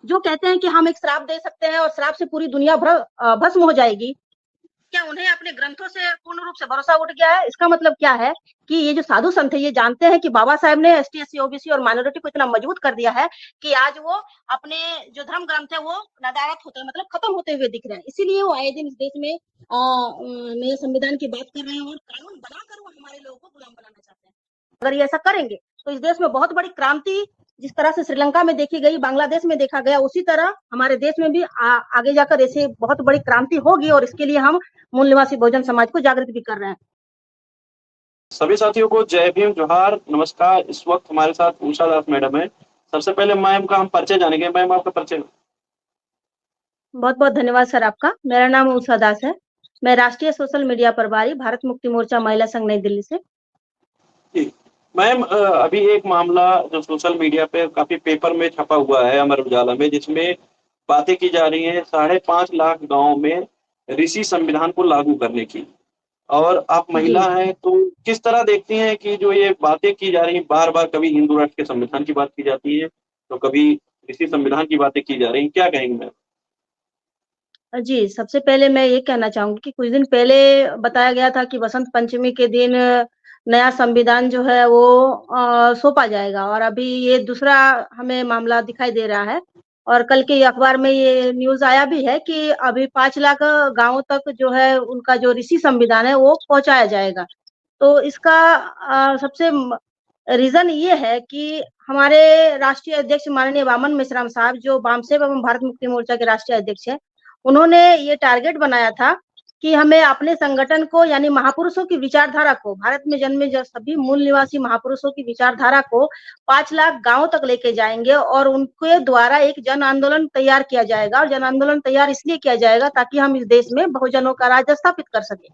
जो कहते हैं कि हम एक श्राप दे सकते हैं और श्राप से पूरी दुनिया भस्म हो जाएगी, क्या उन्हें अपने ग्रंथों से पूर्ण रूप से भरोसा उठ गया है? इसका मतलब क्या है कि ये जो साधु संत है ये जानते हैं कि बाबा साहब ने एसटी, एससी, ओबीसी और माइनॉरिटी को इतना मजबूत कर दिया है कि आज वो अपने जो धर्म ग्रंथ है वो नदारत होते हैं, मतलब खत्म होते हुए दिख रहे हैं। इसीलिए वो आए दिन इस देश में नए संविधान की बात कर रहे हैं और कानून बनाकर वो हमारे लोगों को गुलाम बनाना चाहते हैं। अगर ये ऐसा करेंगे तो इस देश में बहुत बड़ी क्रांति, जिस तरह से श्रीलंका में देखी गई, बांग्लादेश में देखा गया, उसी तरह हमारे देश में भी आगे जाकर ऐसे बहुत बड़ी क्रांति होगी और इसके लिए हम मूल निवासी बहुजन समाज को जागृत भी कर रहे हैं। सभी साथियों को जय भीम, जोहार, नमस्कार। इस वक्त हमारे साथ उषा दास मैडम है। सबसे पहले मैम का हम परिचय जानेंगे। मैम, आपका परिचय। बहुत बहुत धन्यवाद सर आपका। मेरा नाम उषा दास है। मैं राष्ट्रीय सोशल मीडिया प्रभारी, भारत मुक्ति मोर्चा महिला संघ, नई दिल्ली से। मैम, अभी एक मामला जो सोशल मीडिया पे काफी पेपर में छपा हुआ है, अमर उजाला में, जिसमें बातें की जा रही हैं 5.5 लाख गांव में ऋषि संविधान को लागू करने की। और आप महिला हैं तो किस तरह देखती हैं कि जो ये बातें की जा रही हैं, बार बार कभी हिंदू राष्ट्र के संविधान की बात की जाती है तो कभी ऋषि संविधान की बातें की जा रही हैं, क्या कहेंगे मैम? जी, सबसे पहले मैं ये कहना चाहूँगी कि कुछ दिन पहले बताया गया था कि बसंत पंचमी के दिन नया संविधान जो है वो सौंपा जाएगा और अभी ये दूसरा हमें मामला दिखाई दे रहा है। और कल के अखबार में ये न्यूज़ आया भी है कि अभी 5 लाख गाँवों तक जो है उनका जो ऋषि संविधान है वो पहुँचाया जाएगा। तो इसका सबसे रीज़न ये है कि हमारे राष्ट्रीय अध्यक्ष माननीय वामन मेश्राम साहब, जो वामसेव एवं भारत मुक्ति मोर्चा के राष्ट्रीय अध्यक्ष हैं, उन्होंने ये टारगेट बनाया था कि हमें अपने संगठन को, यानी महापुरुषों की विचारधारा को, भारत में जन्मे जो सभी मूल निवासी महापुरुषों की विचारधारा को 5 लाख गाँव तक लेके जाएँगे और उनके द्वारा एक जन आंदोलन तैयार किया जाएगा। और जन आंदोलन तैयार इसलिए किया जाएगा ताकि हम इस देश में बहुजनों का राज स्थापित कर सकें।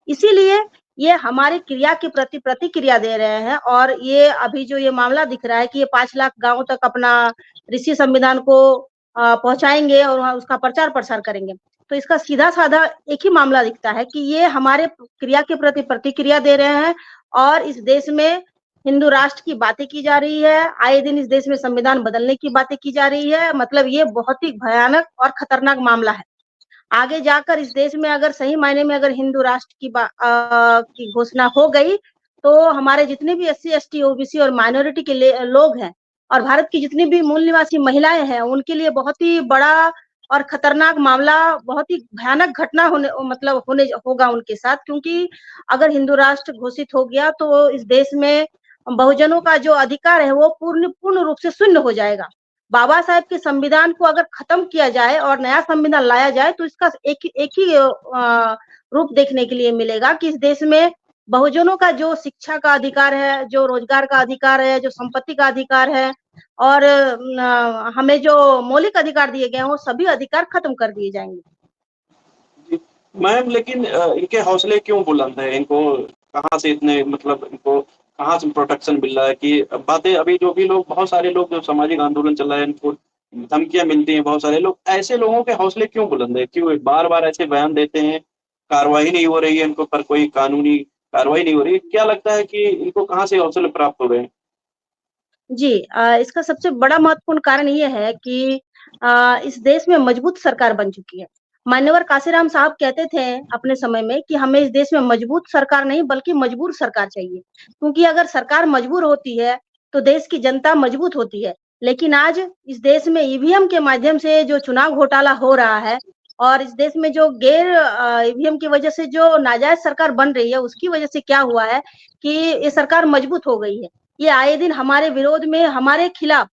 इसीलिए ये हमारी क्रिया के प्रति प्रतिक्रिया दे रहे हैं और ये अभी जो ये मामला दिख रहा है कि ये 5 लाख गाँव तक अपना ऋषि संविधान को पहुँचाएँगे और वहाँ उसका प्रचार-प्रसार करेंगे। तो इसका सीधा-साधा एक ही मामला दिखता है कि ये हमारे क्रिया के प्रति प्रतिक्रिया दे रहे हैं और इस देश में हिंदू राष्ट्र की बातें की जा रही है। आए दिन इस देश में संविधान बदलने की बातें की जा रही है। मतलब ये बहुत ही भयानक और खतरनाक मामला है। आगे जाकर इस देश में अगर सही मायने में अगर हिंदू राष्ट्र की घोषणा हो गई, तो हमारे जितने भी एससी, एसटी, ओबीसी और माइनॉरिटी के लोग हैं और भारत की जितनी भी मूल निवासी महिलाएं हैं, उनके लिए बहुत ही बड़ा और खतरनाक मामला, बहुत ही भयानक घटना होने होगा उनके साथ। क्योंकि अगर हिंदू राष्ट्र घोषित हो गया तो इस देश में बहुजनों का जो अधिकार है वो पूर्ण पूर्ण रूप से शून्य हो जाएगा। बाबा साहेब के संविधान को अगर खत्म किया जाए और नया संविधान लाया जाए तो इसका एक ही रूप देखने के लिए मिलेगा कि इस देश में बहुजनों का जो शिक्षा का अधिकार है, जो रोजगार का अधिकार है, जो संपत्ति का अधिकार है और हमें जो मौलिक अधिकार दिए गए हैं वो सभी अधिकार खत्म कर दिए जाएंगे। मैम, लेकिन इनके हौसले क्यों बुलंद है? इनको कहाँ से इतने, मतलब इनको कहाँ से प्रोटेक्शन मिल रहा है कि बातें अभी जो भी लोग, बहुत सारे लोग जो सामाजिक आंदोलन चल रहा है, इनको धमकियां मिलती हैं, बहुत सारे लोग, ऐसे लोगों के हौसले क्यों बुलंद है? क्यों बार बार ऐसे बयान देते हैं, कार्रवाई नहीं हो रही है इनको पर, कोई कानूनी कार्रवाई नहीं हो रही है? क्या लगता है कि इनको कहाँ से हौसले प्राप्त हो रहे हैं? जी, इसका सबसे बड़ा महत्वपूर्ण कारण ये है कि इस देश में मजबूत सरकार बन चुकी है। मान्यवर काशीराम साहब कहते थे अपने समय में कि हमें इस देश में मजबूत सरकार नहीं बल्कि मजबूर सरकार चाहिए। क्योंकि अगर सरकार मजबूर होती है, तो देश की जनता मजबूत होती है। लेकिन आज इस देश में ईवीएम के माध्यम से जो चुनाव घोटाला हो रहा है और इस देश में जो ईवीएम की वजह से जो नाजायज़ सरकार बन रही है, उसकी वजह से क्या हुआ है कि ये सरकार मजबूत हो गई है। ये आए दिन हमारे विरोध में, हमारे खिलाफ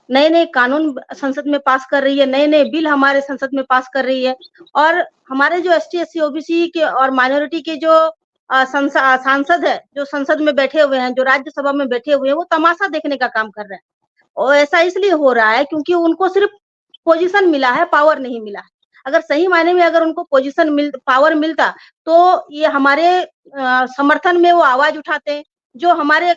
नए-नए कानून संसद में पास कर रही है, नए-नए बिल हमारे संसद में पास कर रही है और हमारे जो एसटी, एससी, ओबीसी के और माइनॉरिटी के जो सांसद है, जो संसद में बैठे हुए हैं, जो राज्यसभा में बैठे हुए हैं, वो तमाशा देखने का काम कर रहे हैं। और ऐसा इसलिए हो रहा है क्योंकि उनको सिर्फ पोजीशन मिला है, पावर नहीं मिला है। अगर सही मायने में अगर उनको पावर मिलता, तो ये हमारे समर्थन में वो आवाज़ उठाते। जो हमारे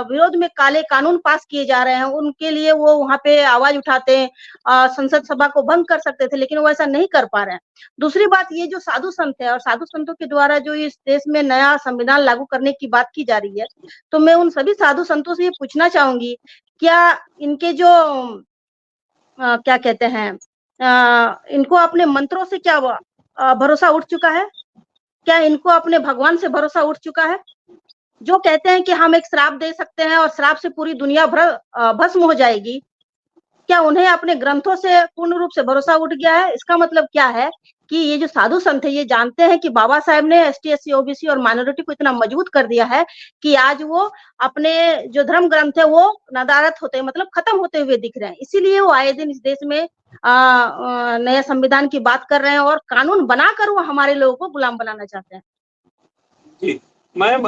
विरोध में काले कानून पास किए जा रहे हैं, उनके लिए वो वहाँ पे आवाज़ उठाते, संसद सभा को भंग कर सकते थे, लेकिन वो ऐसा नहीं कर पा रहे हैं। दूसरी बात, ये जो साधु संत है और साधु संतों के द्वारा जो इस देश में नया संविधान लागू करने की बात की जा रही है, तो मैं उन सभी साधु संतों से ये पूछना चाहूँगी, क्या इनके जो क्या कहते हैं, इनको अपने मंत्रों से क्या भरोसा उठ चुका है? क्या इनको अपने भगवान से भरोसा उठ चुका है? जो कहते हैं कि हम एक श्राप दे सकते हैं और श्राप से पूरी दुनिया भस्म हो जाएगी, क्या उन्हें अपने ग्रंथों से पूर्ण रूप से भरोसा उठ गया है? इसका मतलब क्या है कि ये जो साधु संत है, ये जानते हैं कि बाबा साहेब ने एसटी, एससी, ओबीसी और माइनॉरिटी को इतना मजबूत कर दिया है कि आज वो अपने जो धर्म ग्रंथ है वो नदारत होते, मतलब खत्म होते हुए दिख रहे हैं। इसीलिए वो आए दिन इस देश में नए संविधान की बात कर रहे हैं और कानून बनाकर वो हमारे लोगों को गुलाम बनाना चाहते हैं। जी। मैम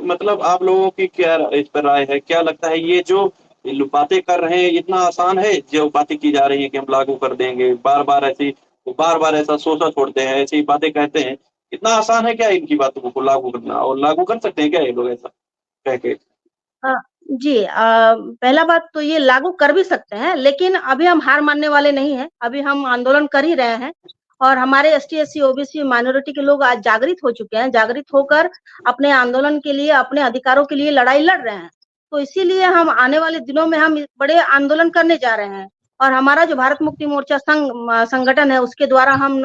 मतलब आप लोगों की क्या इस पर राय है? क्या लगता है ये जो बातें कर रहे हैं इतना आसान है जो बातें की जा रही हैं कि हम लागू कर देंगे, बार-बार ऐसा सोचा छोड़ते हैं, ऐसी बातें कहते हैं। इतना आसान है क्या इनकी बातों को लागू करना और लागू कर सकते हैं क्या ये लोग ऐसा कह के? हाँ, जी पहला बात तो ये लागू कर भी सकते हैं, लेकिन अभी हम हार मानने वाले नहीं हैं। अभी हम आंदोलन कर ही रहे हैं और हमारे एसटी, एससी, ओबीसी, माइनॉरिटी के लोग आज जागृत हो चुके हैं। जागृत होकर अपने आंदोलन के लिए, अपने अधिकारों के लिए लड़ाई लड़ रहे हैं। तो इसीलिए हम आने वाले दिनों में हम बड़े आंदोलन करने जा रहे हैं और हमारा जो भारत मुक्ति मोर्चा संगठन है, उसके द्वारा हम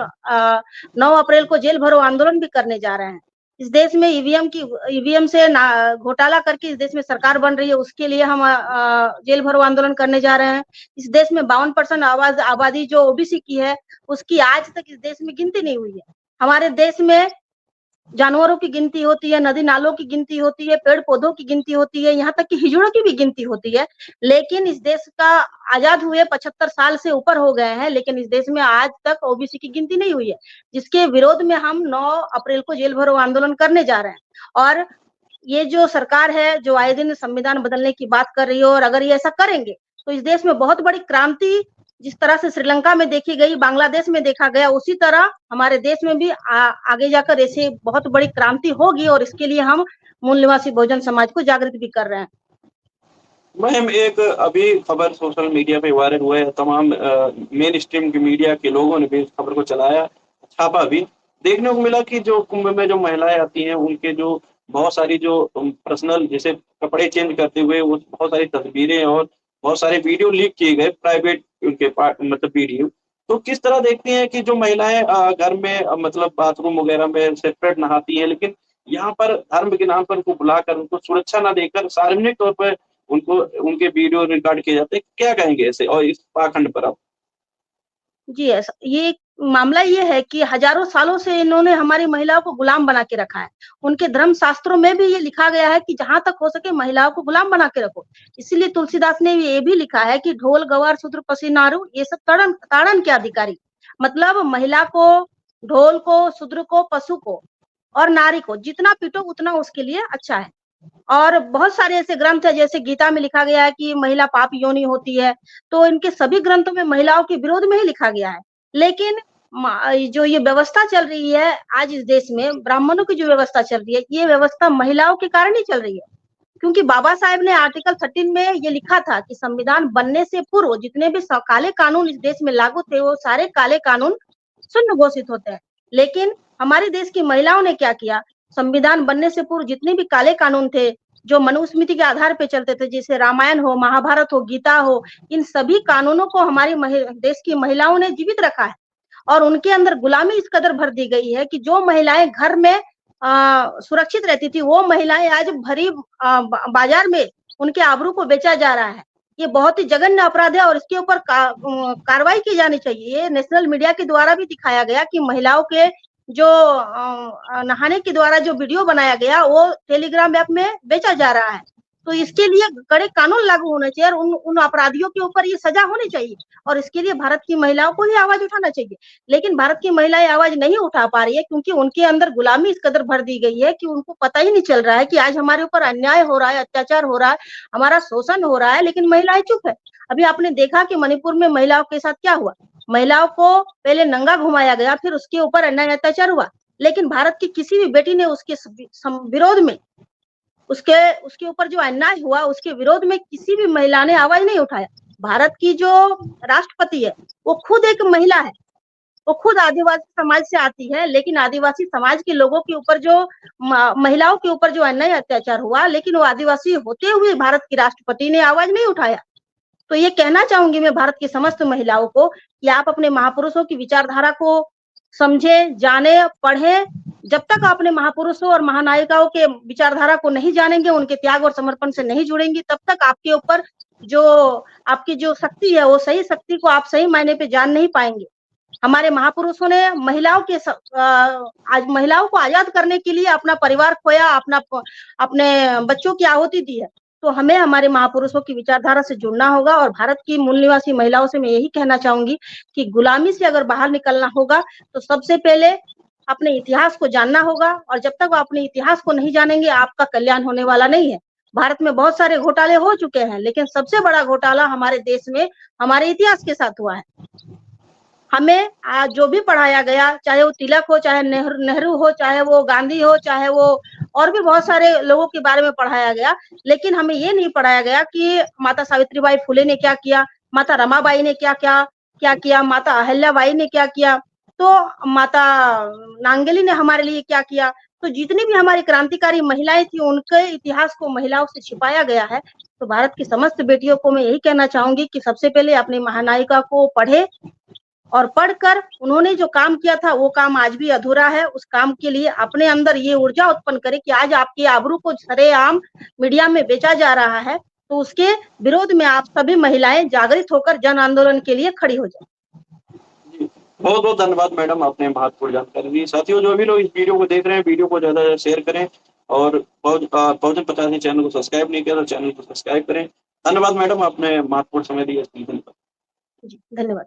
9 अप्रैल को जेल भरो आंदोलन भी करने जा रहे हैं। इस देश में ईवीएम से घोटाला करके इस देश में सरकार बन रही है, उसके लिए हम जेल भरो आंदोलन करने जा रहे हैं। इस देश में 52% आबादी जो ओबीसी की है, उसकी आज तक इस देश में गिनती नहीं हुई है। हमारे देश में जानवरों की गिनती होती है, नदी नालों की गिनती होती है, पेड़ पौधों की गिनती होती है, यहाँ तक कि हिजड़ों की भी गिनती होती है। लेकिन इस देश का आजाद हुए 75 साल से ऊपर हो गए हैं, लेकिन इस देश में आज तक ओबीसी की गिनती नहीं हुई है, जिसके विरोध में हम 9 अप्रैल को जेल भरो आंदोलन करने जा रहे हैं। और ये जो सरकार है, जो आए दिन संविधान बदलने की बात कर रही है, और अगर ये ऐसा करेंगे तो इस देश में बहुत बड़ी क्रांति, जिस तरह से श्रीलंका में देखी गई, बांग्लादेश में देखा गया, उसी तरह हमारे देश में भी आगे जाकर ऐसे बहुत बड़ी क्रांति होगी। और इसके लिए हम मूल निवासी बहुजन समाज को जागृत भी कर रहे हैं। मैम एक अभी खबर सोशल मीडिया पे वायरल हुआ है, तमाम मेन स्ट्रीम की मीडिया के लोगों ने भी इस खबर को चलाया, छापा भी। देखने को मिला कि जो कुंभ में जो महिलाएं आती हैं उनके जो बहुत सारी जो पर्सनल जैसे कपड़े चेंज करते हुए वो बहुत सारी तस्वीरें और बहुत सारे वीडियो लीक किए गए, प्राइवेट उनके मतलब वीडियो। तो किस तरह देखती हैं कि जो महिलाएं घर में मतलब बाथरूम वगैरह में सेपरेट नहाती हैं, लेकिन यहाँ पर धर्म के नाम पर उनको बुलाकर उनको सुरक्षा ना देकर सार्वजनिक तौर पर उनको उनके वीडियो रिकॉर्ड किए जाते हैं, क्या कहेंगे ऐसे और इस पाखंड पर आप? जी, ऐसा ये मामला ये है कि हजारों सालों से इन्होंने हमारी महिलाओं को गुलाम बना के रखा है। उनके धर्म शास्त्रों में भी ये लिखा गया है कि जहाँ तक हो सके महिलाओं को गुलाम बना के रखो। इसीलिए तुलसीदास ने ये भी लिखा है कि ढोल, गवार, शूद्र, पसी, नारू ये सब ताड़न के अधिकारी। मतलब महिला को, ढोल को, शूद्र को, पशु को और नारी को जितना पीटो उतना उसके लिए अच्छा है। और बहुत सारे ऐसे ग्रंथ है, जैसे गीता में लिखा गया है कि महिला पाप योनि होती है, तो इनके सभी ग्रंथों में महिलाओं के विरोध में ही लिखा गया है। लेकिन जो ये व्यवस्था चल रही है आज इस देश में, ब्राह्मणों की जो व्यवस्था चल रही है, ये व्यवस्था महिलाओं के कारण ही चल रही है। क्योंकि बाबा साहेब ने आर्टिकल 13 में ये लिखा था कि संविधान बनने से पूर्व जितने भी काले कानून इस देश में लागू थे, वो सारे काले कानून शून्य घोषित होते हैं। लेकिन हमारे देश की महिलाओं ने क्या किया, संविधान बनने से पूर्व जितने भी काले कानून थे, जो मनुस्मृति के आधार पे चलते थे, जैसे रामायण हो, महाभारत हो, गीता हो, इन सभी कानूनों को हमारी देश की महिलाओं ने जीवित रखा है। और उनके अंदर गुलामी इस कदर भर दी गई है कि जो महिलाएं घर में सुरक्षित रहती थी, वो महिलाएं आज भरी बाजार में उनके आबरू को बेचा जा रहा है। ये बहुत ही जघन्य अपराध है और इसके ऊपर कार्रवाई की जानी चाहिए। ये नेशनल मीडिया के द्वारा भी दिखाया गया कि महिलाओं के जो नहाने के द्वारा जो वीडियो बनाया गया, वो टेलीग्राम ऐप में बेचा जा रहा है। तो इसके लिए कड़े कानून लागू होने चाहिए और उन अपराधियों के ऊपर ये सजा होनी चाहिए। और इसके लिए भारत की महिलाओं को ही आवाज उठाना चाहिए। लेकिन भारत की महिलाएं आवाज नहीं उठा पा रही है, क्योंकि उनके अंदर गुलामी इस कदर भर दी गई है कि उनको पता ही नहीं चल रहा है कि आज हमारे ऊपर अन्याय हो रहा है, अत्याचार हो रहा है, हमारा शोषण हो रहा है, लेकिन महिलाएं चुप है। अभी आपने देखा कि मणिपुर में महिलाओं के साथ क्या हुआ। महिलाओं को पहले नंगा घुमाया गया, फिर उसके ऊपर अन्याय अत्याचार हुआ। लेकिन भारत की किसी भी बेटी ने उसके विरोध में, उसके ऊपर जो अन्याय हुआ उसके विरोध में किसी भी महिला ने आवाज नहीं उठाया। भारत की जो राष्ट्रपति है वो खुद एक महिला है, वो खुद आदिवासी समाज से आती है, लेकिन आदिवासी समाज के लोगों के ऊपर जो महिलाओं के ऊपर जो अन्याय अत्याचार हुआ, लेकिन वो आदिवासी होते हुए भारत की राष्ट्रपति ने आवाज नहीं उठाया। तो ये कहना चाहूँगी मैं भारत की समस्त महिलाओं को कि आप अपने महापुरुषों की विचारधारा को समझें, जानें, पढ़ें। जब तक आप अपने महापुरुषों और महानायिकाओं के विचारधारा को नहीं जानेंगे, उनके त्याग और समर्पण से नहीं जुड़ेंगी, तब तक आपके ऊपर जो आपकी जो शक्ति है, वो सही शक्ति को आप सही मायने पे जान नहीं पाएँगे। हमारे महापुरुषों ने महिलाओं के आज महिलाओं को आज़ाद करने के लिए अपना परिवार खोया, अपने बच्चों की आहुति दी है। तो हमें हमारे महापुरुषों की विचारधारा से जुड़ना होगा और भारत की मूल निवासी महिलाओं से मैं यही कहना चाहूँगी कि गुलामी से अगर बाहर निकलना होगा, तो सबसे पहले अपने इतिहास को जानना होगा और जब तक आप अपने इतिहास को नहीं जानेंगे, आपका कल्याण होने वाला नहीं है। भारत में बहुत सारे घोटाले हो चुके हैं, लेकिन सबसे बड़ा घोटाला हमारे देश में हमारे इतिहास के साथ हुआ है। हमें आज जो भी पढ़ाया गया, चाहे वो तिलक हो, चाहे नेहरू हो, चाहे वो गांधी हो, चाहे वो और भी बहुत सारे लोगों के बारे में पढ़ाया गया, लेकिन हमें ये नहीं पढ़ाया गया कि माता सावित्रीबाई फुले ने क्या किया, माता रमाबाई ने क्या किया, माता अहिल्याबाई ने क्या किया, तो माता नांगली ने हमारे लिए क्या किया। तो जितनी भी हमारी क्रांतिकारी महिलाएं थी, उनके इतिहास को महिलाओं से छिपाया गया है। तो भारत की समस्त बेटियों को मैं यही कहना चाहूंगी कि सबसे पहले अपनी महानायिका को पढ़े और पढ़कर उन्होंने जो काम किया था, वो काम आज भी अधूरा है। उस काम के लिए अपने अंदर ये ऊर्जा उत्पन्न करें कि आज आपकी आबरू को सरेआम मीडिया में बेचा जा रहा है, तो उसके विरोध में आप सभी महिलाएं जागृत होकर जन आंदोलन के लिए खड़ी हो जाए। बहुत बहुत धन्यवाद मैडम, आपने महत्वपूर्ण जानकारी दी। साथियों, जो भी लोग इस वीडियो को देख रहे हैं, वीडियो को ज्यादा शेयर करें और बहुजन 50 चैनल को सब्सक्राइब नहीं किया तो चैनल को सब्सक्राइब करें। धन्यवाद मैडम, आपने महत्वपूर्ण समय दिया। धन्यवाद।